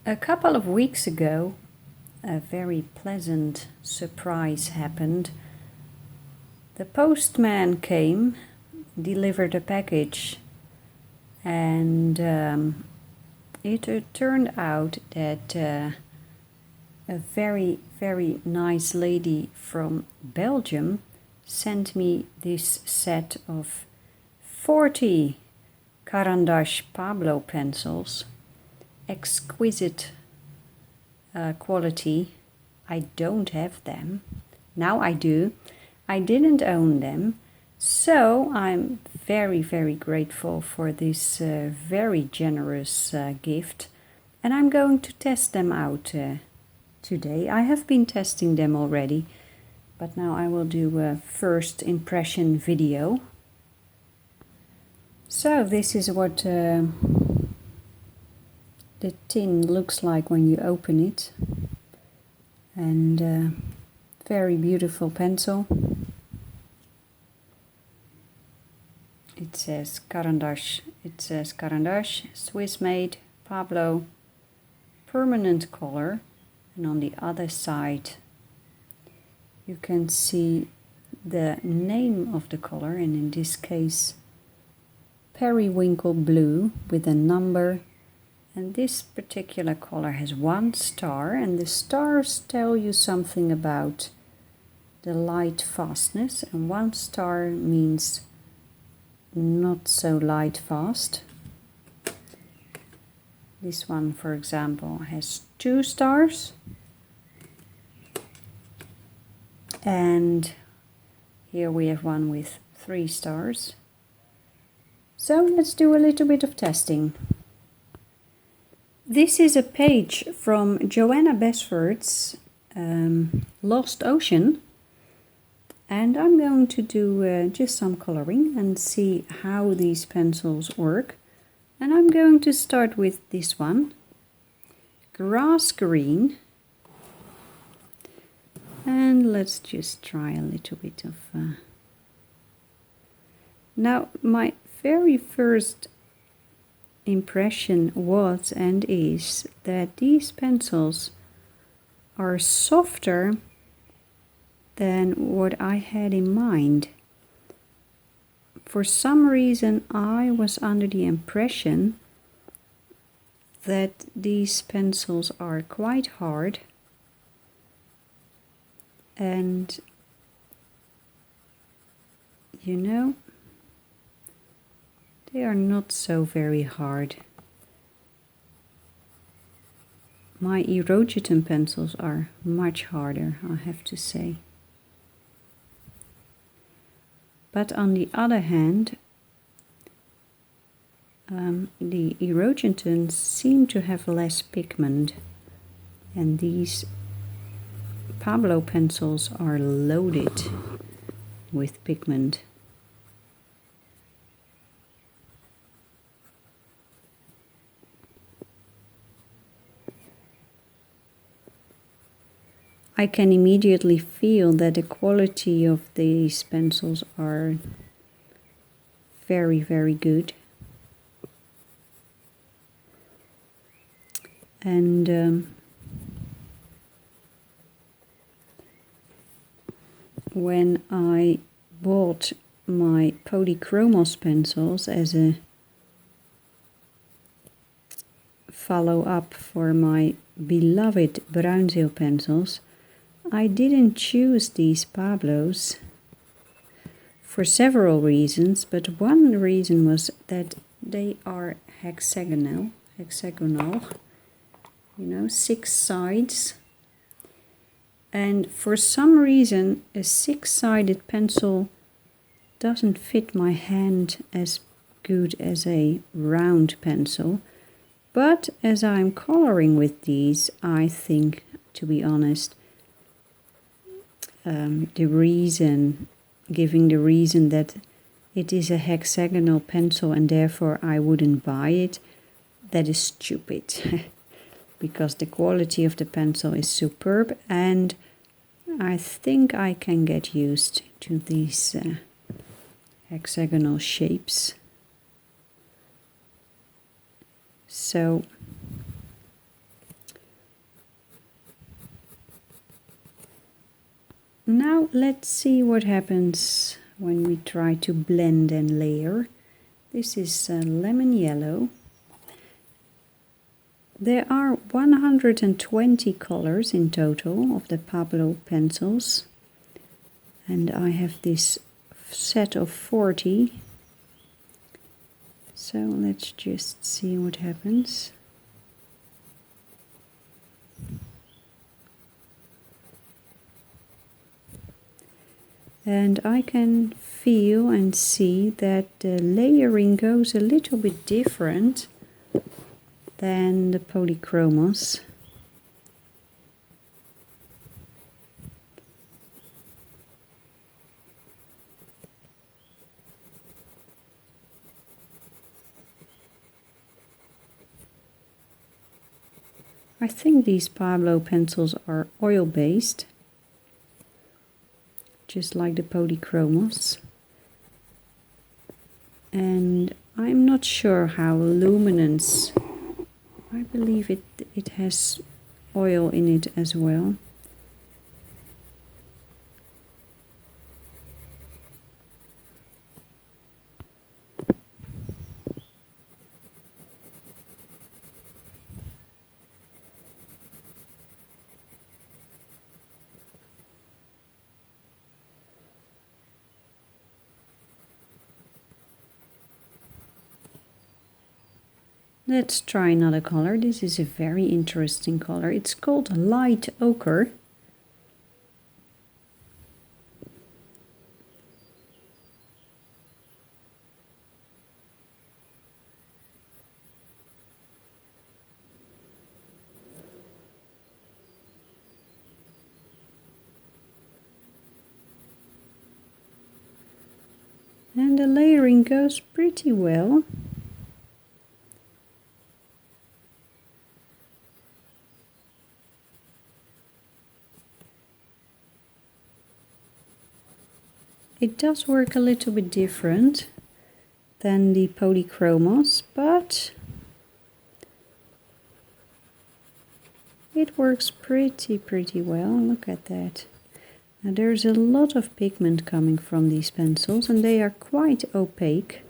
A couple of weeks ago, a very pleasant surprise happened. The postman came, delivered a package, and it turned out that a very, very nice lady from Belgium sent me this set of 40 Caran Pablo pencils. Exquisite quality. I don't have them. Now I do. I didn't own them. So I'm very, very grateful for this very generous gift. And I'm going to test them out today. I have been testing them already. But now I will do a first impression video. So this is what the tin looks like when you open it, and very beautiful pencil. It says Caran, Swiss made, Pablo, permanent color, and on the other side you can see the name of the color, and in this case periwinkle blue with a number. And this particular color has 1 star, and the stars tell you something about the light fastness, and 1 star means not so light fast. This one, for example, has 2 stars, and here we have one with 3 stars. So let's do a little bit of testing. This is a page from Joanna Besford's Lost Ocean, and I'm going to do just some coloring and see how these pencils work. And I'm going to start with this one, grass green, and let's just try a little bit of now my very first impression was and is that these pencils are softer than what I had in mind. For some reason I was under the impression that these pencils are quite hard, and you know, they are not so very hard. My Erogeton pencils are much harder, I have to say. But on the other hand, the Erogetons seem to have less pigment, and these Pablo pencils are loaded with pigment. I can immediately feel that the quality of these pencils are very, very good. And when I bought my Polychromos pencils as a follow-up for my beloved Bruinzeel pencils, I didn't choose these Pablos for several reasons, but one reason was that they are hexagonal, you know, 6 sides. And for some reason, a 6-sided pencil doesn't fit my hand as good as a round pencil. But as I'm coloring with these, I think, to be honest, giving the reason that it is a hexagonal pencil and therefore I wouldn't buy it, that is stupid. Because the quality of the pencil is superb, and I think I can get used to these hexagonal shapes. So Now let's see what happens when we try to blend and layer. This is lemon yellow. There are 120 colors in total of the Pablo pencils, and I have this set of 40. So let's just see what happens. And I can feel and see that the layering goes a little bit different than the polychromos. I think these Pablo pencils are oil-based, just like the polychromos. And I'm not sure how luminance, I believe it has oil in it as well. Let's try another color. This is a very interesting color. It's called light ochre. And the layering goes pretty well. It does work a little bit different than the polychromos, but it works pretty well. Look at that. Now there's a lot of pigment coming from these pencils and they are quite opaque.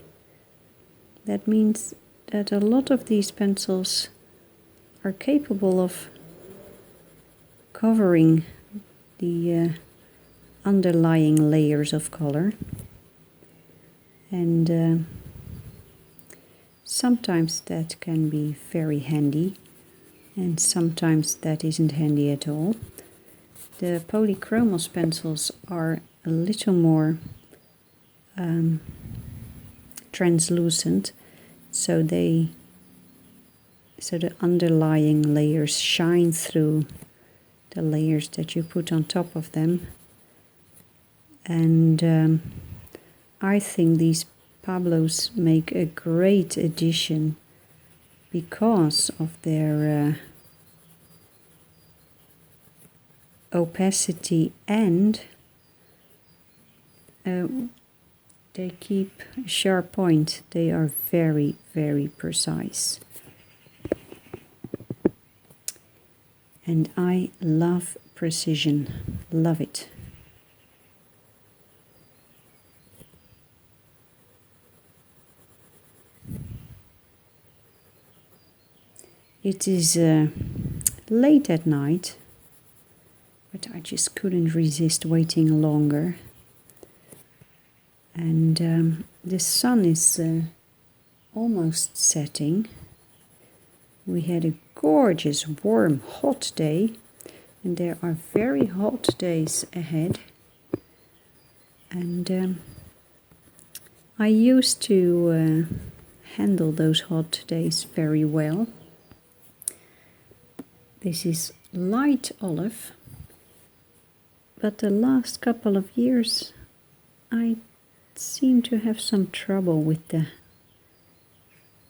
That means that a lot of these pencils are capable of covering the underlying layers of color, and sometimes that can be very handy and sometimes that isn't handy at all. The polychromos pencils are a little more translucent, so the underlying layers shine through the layers that you put on top of them. And I think these Pablos make a great addition because of their opacity, and they keep a sharp point. They are very precise. And I love precision, love it. It is late at night, but I just couldn't resist waiting longer. And the sun is almost setting. We had a gorgeous, warm, hot day, and there are very hot days ahead. And I used to handle those hot days very well. This is light olive, but the last couple of years I seem to have some trouble with the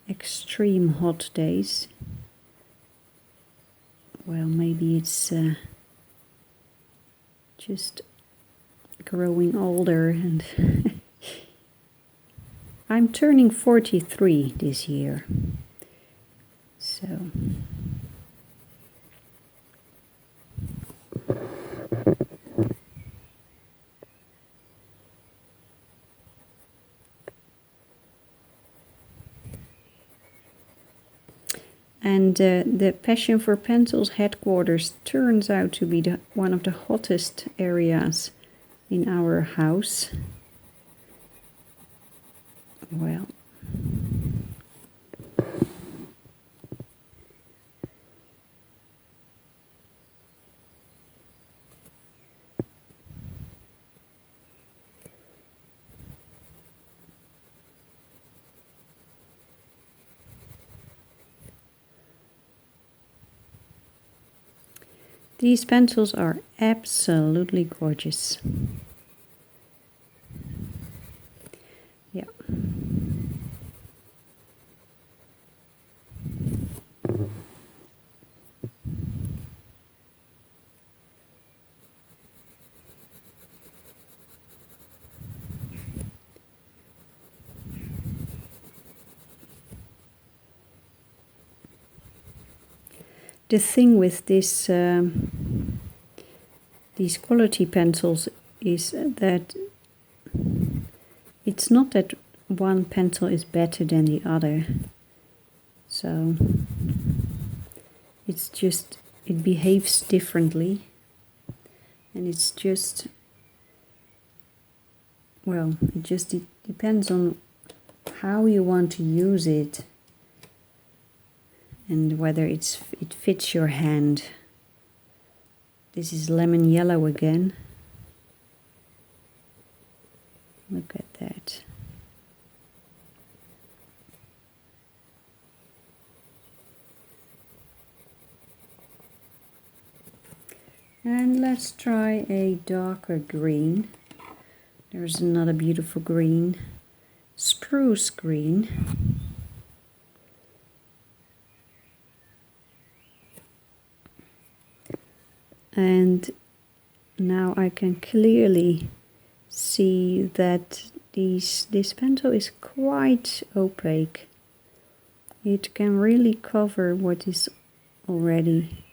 extreme hot days. Well, maybe it's just growing older, and I'm turning 43 this year, so And the Passion for Pencils headquarters turns out to be one of the hottest areas in our house. Well, these pencils are absolutely gorgeous. Yeah. The thing with this these quality pencils is that it's not that one pencil is better than the other. So it's just, it behaves differently. And it's just, well, it just depends on how you want to use it. And whether it fits your hand. This is lemon yellow again. Look at that. And let's try a darker green. There's another beautiful green. Spruce green. And now I can clearly see that this pencil is quite opaque. It can really cover what is already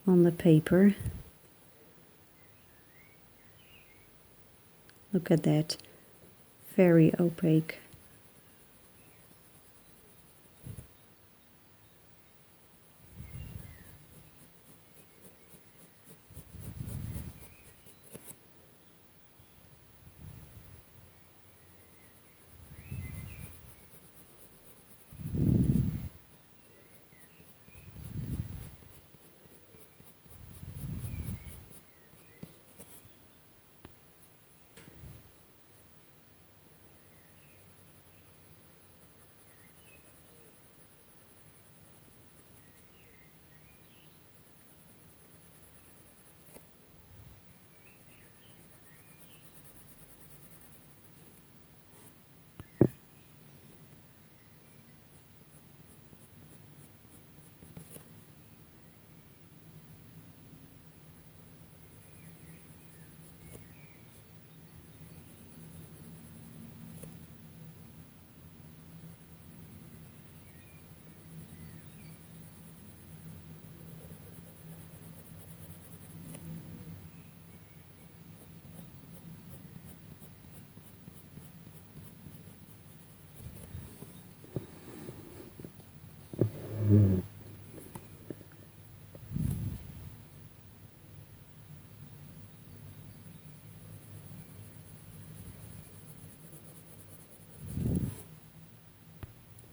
on the paper. Look at that, very opaque.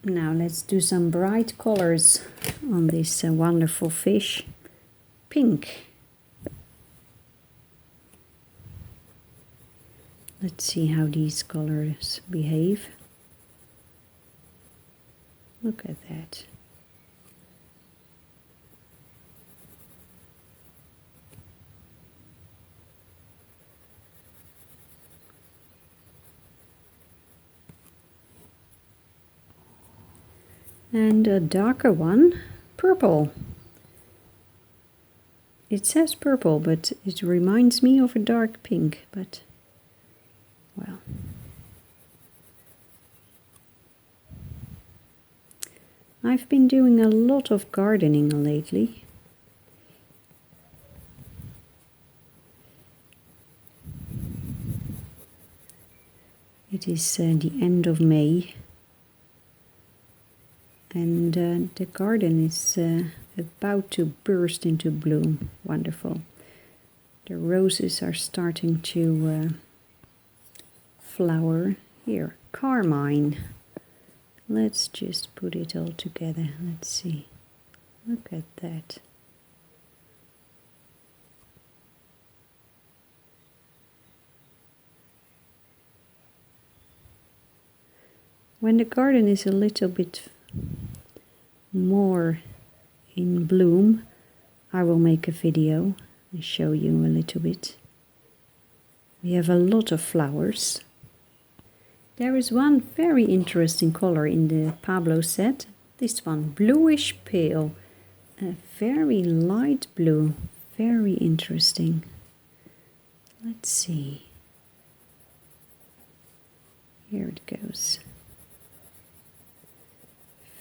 Now let's do some bright colors on this wonderful fish. Pink. Let's see how these colors behave. Look at that. And a darker one, purple. It says purple, but it reminds me of a dark pink, but well. I've been doing a lot of gardening lately. It is the end of May. and the garden is about to burst into bloom. Wonderful. The roses are starting to flower. Here, carmine. Let's just put it all together. Let's see. Look at that. When the garden is a little bit more in bloom, I will make a video and show you a little bit. We have a lot of flowers. There is one very interesting color in the Pablo set. This one, bluish pale. A very light blue. Very interesting. Let's see. Here it goes.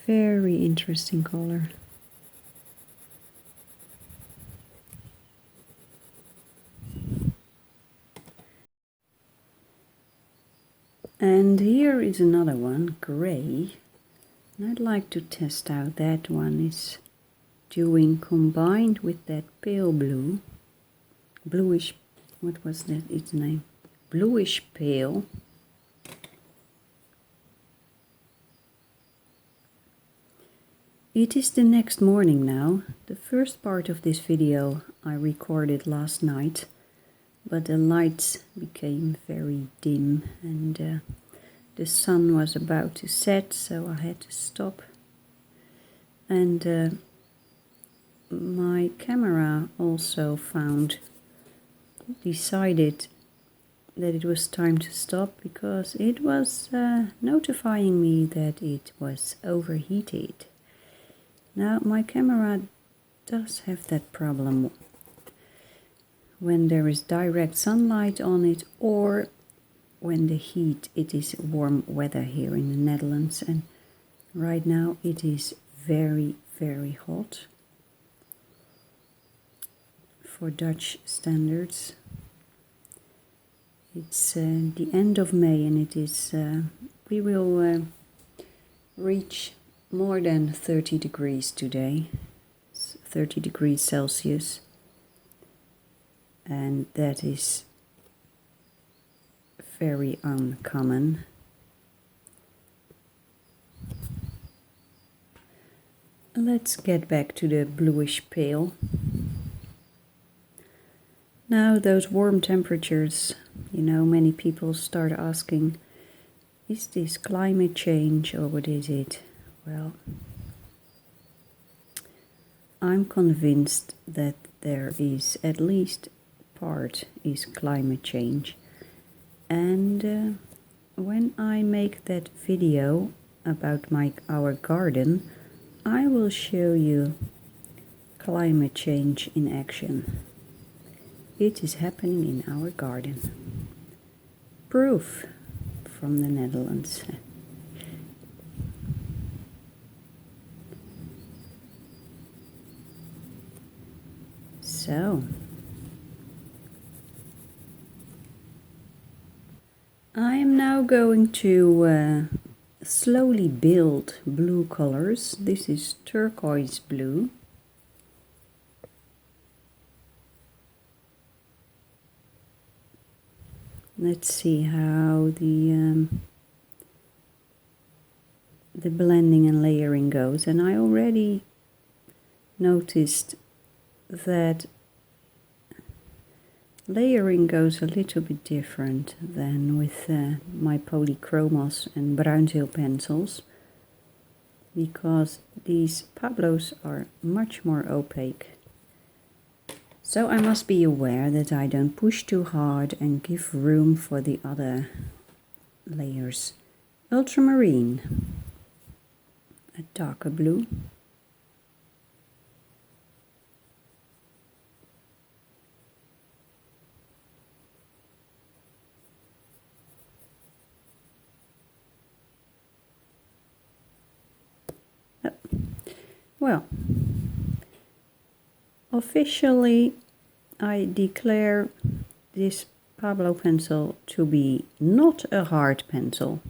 Very interesting color. And here is another one, gray. And I'd like to test out that one is doing combined with that pale blue. Bluish, what was that its name? Bluish pale. It is the next morning now. The first part of this video I recorded last night, but the lights became very dim and the sun was about to set, so I had to stop. And my camera also decided that it was time to stop because it was notifying me that it was overheated. Now my camera does have that problem when there is direct sunlight on it or when the heat, it is warm weather here in the Netherlands, and right now it is very, very hot for Dutch standards. It's the end of May and it is, we will reach more than 30 degrees today, 30 degrees Celsius, and that is very uncommon. Let's get back to the bluish pale. Now those warm temperatures, you know, many people start asking, is this climate change or what is it? Well, I'm convinced that there is at least part is climate change. And when I make that video about our garden, I will show you climate change in action. It is happening in our garden. Proof from the Netherlands. So, I am now going to slowly build blue colors. This is turquoise blue. Let's see how the blending and layering goes. And I already noticed that layering goes a little bit different than with my polychromos and Bruinzeel pencils, because these Pablos are much more opaque. So I must be aware that I don't push too hard and give room for the other layers. Ultramarine, a darker blue. Well, officially I declare this Pablo pencil to be not a hard pencil.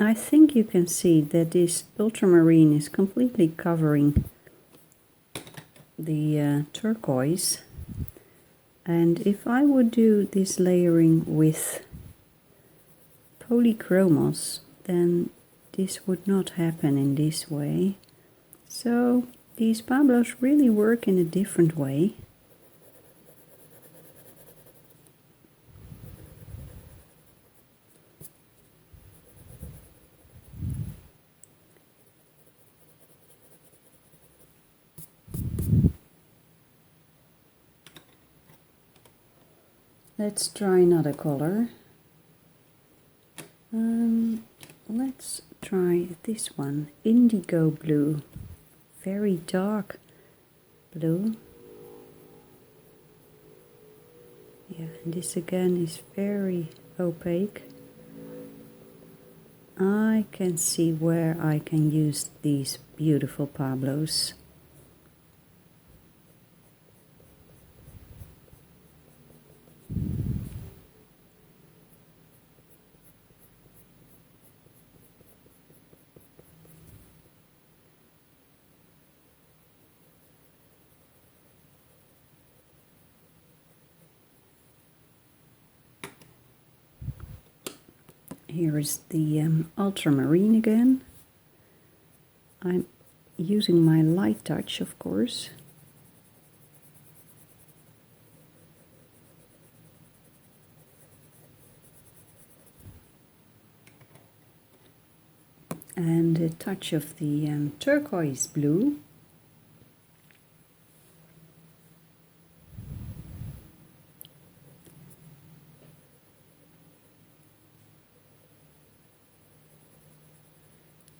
I think you can see that this ultramarine is completely covering the turquoise. And if I would do this layering with polychromos, then this would not happen in this way. So these Pablos really work in a different way. Let's try another color. Let's try this one, indigo blue, very dark blue. Yeah, and this again is very opaque. I can see where I can use these beautiful Pablos. Here is the ultramarine again. I'm using my light touch, of course. And a touch of the turquoise blue.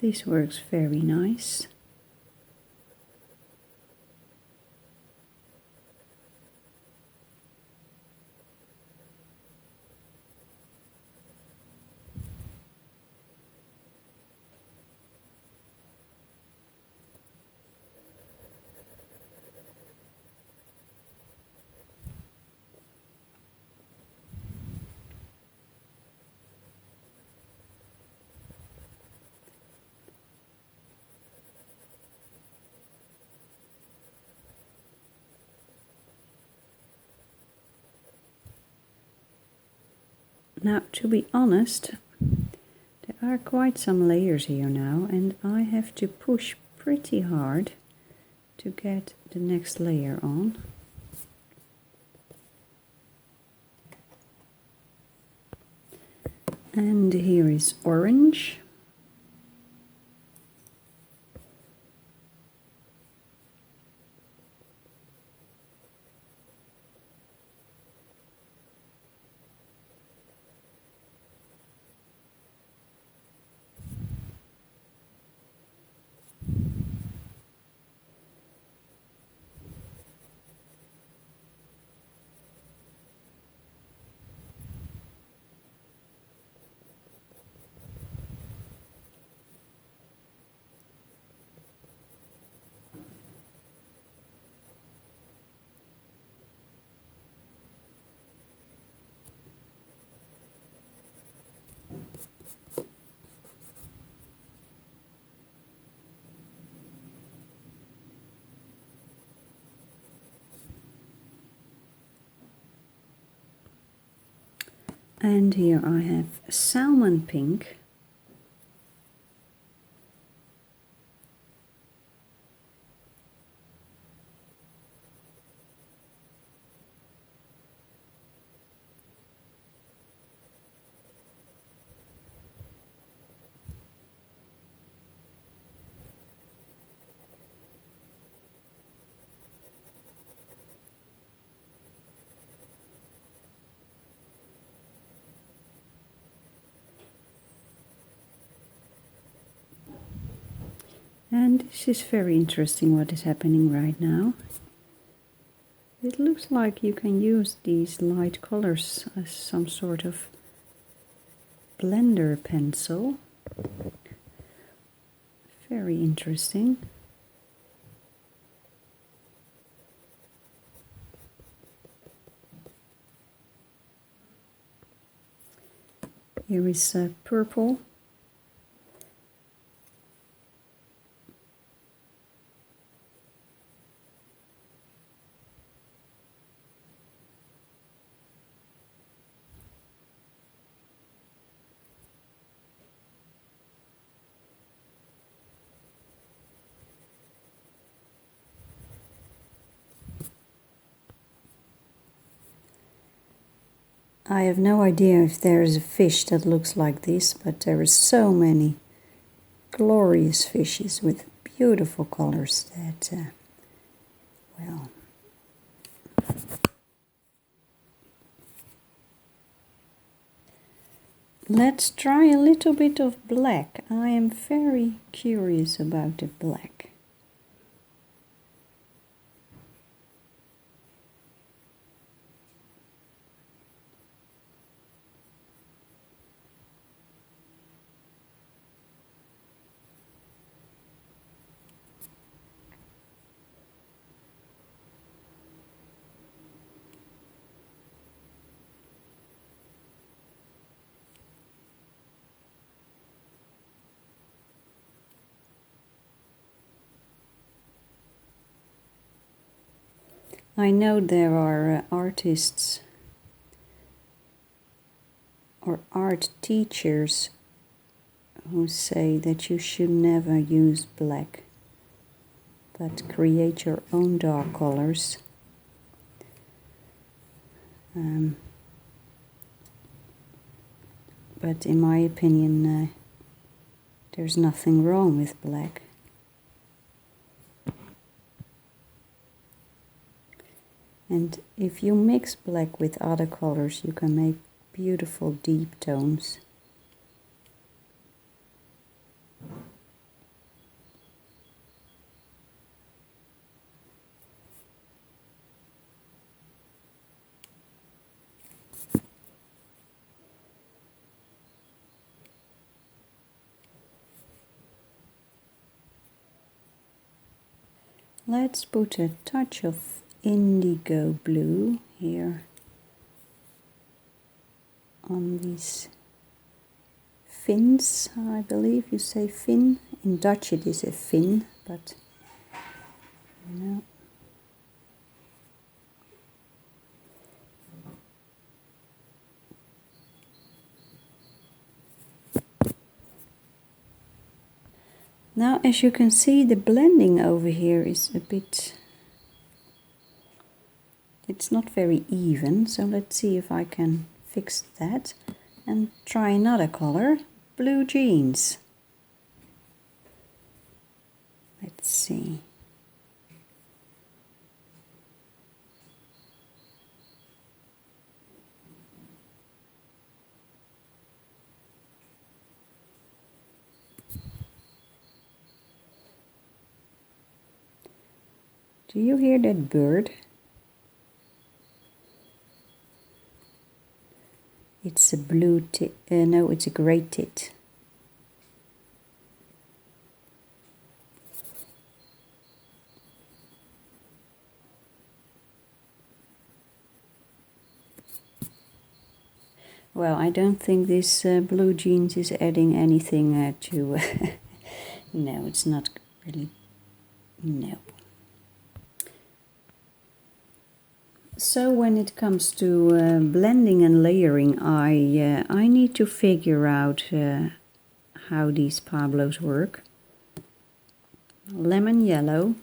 This works very nice. Now, to be honest, there are quite some layers here now, and I have to push pretty hard to get the next layer on. And here is orange. And here I have salmon pink. And this is very interesting what is happening right now. It looks like you can use these light colors as some sort of blender pencil. Very interesting. Here is purple. I have no idea if there is a fish that looks like this, but there are so many glorious fishes with beautiful colors that, well... Let's try a little bit of black. I am very curious about the black. I know there are artists or art teachers who say that you should never use black, but create your own dark colors. But in my opinion, there's nothing wrong with black. And if you mix black with other colors, you can make beautiful deep tones. Let's put a touch of indigo blue here on these fins. I believe you say fin. In Dutch it is a fin, but you know. Now, as you can see, the blending over here is a bit... It's not very even, so let's see if I can fix that and try another color, blue jeans. Let's see. Do you hear that bird? It's a blue tit, no, it's a grey tit. Well, I don't think this blue jeans is adding anything to... No, it's not really... No. So when it comes to blending and layering, I need to figure out how these Pablos work. Lemon yellow.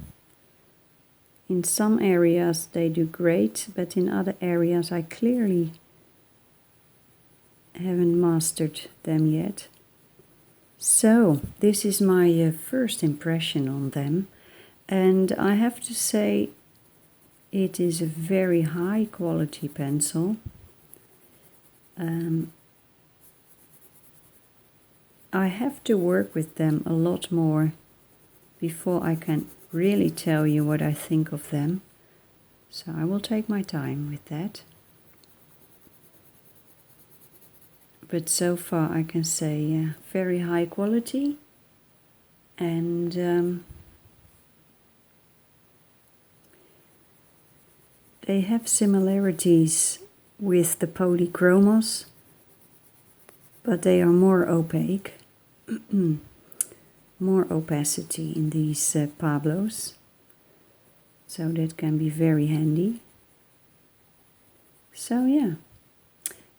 In some areas they do great, but in other areas I clearly haven't mastered them yet. So this is my first impression on them, and I have to say it is a very high quality pencil. I have to work with them a lot more before I can really tell you what I think of them. So I will take my time with that. But so far I can say very high quality, and they have similarities with the polychromos, but they are more opaque. More opacity in these Pablos, so that can be very handy. So yeah,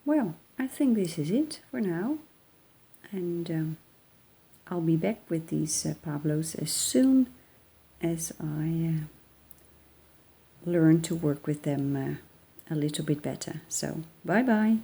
well, I think this is it for now, and I'll be back with these Pablos as soon as I learn to work with them a little bit better. So bye bye.